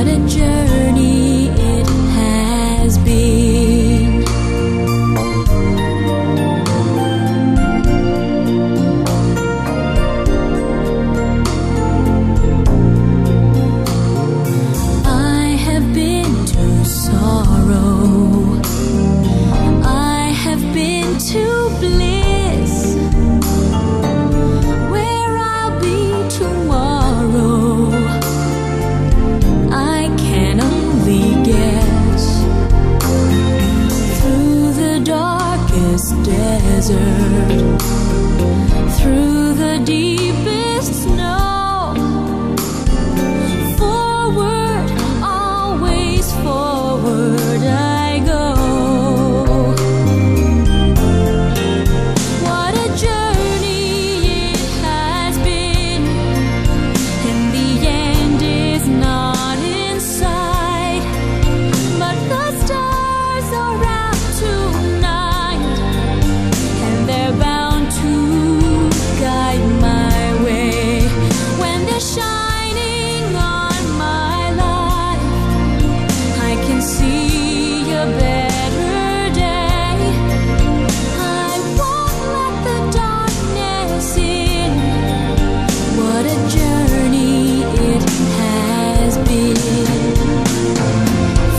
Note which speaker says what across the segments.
Speaker 1: a journey it has been. I have been to sorrow, I have been to bliss, where I'll be tomorrow I can only guess. Through the darkest desert, through the deepest snow, forward, always forward I go. What a journey it has been, and the end is not in sight, but the stars are out tonight, and they're bound to guide my way. When they're shining on my life, I can see a better day. I won't let the darkness in. What a journey it has been.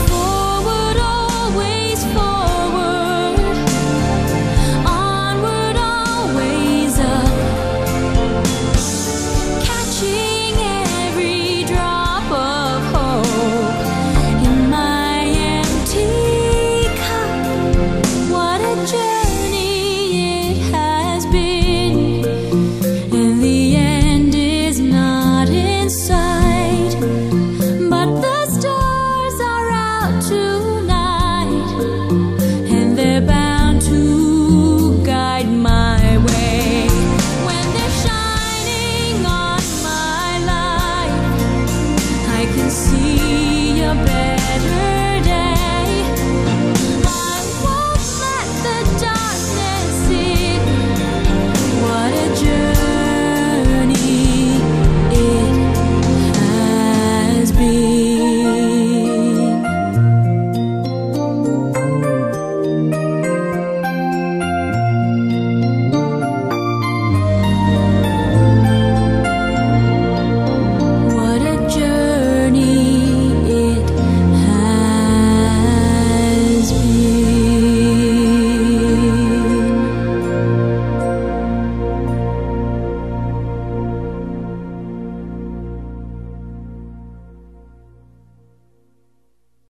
Speaker 1: Forward, always forward, onward, always up, catching every drop of hope in my empty cup. What a journey it has been, and the end is not in sight, but the stars are out tonight, and they're bound to guide my way. When they're shining on my life, I can see a better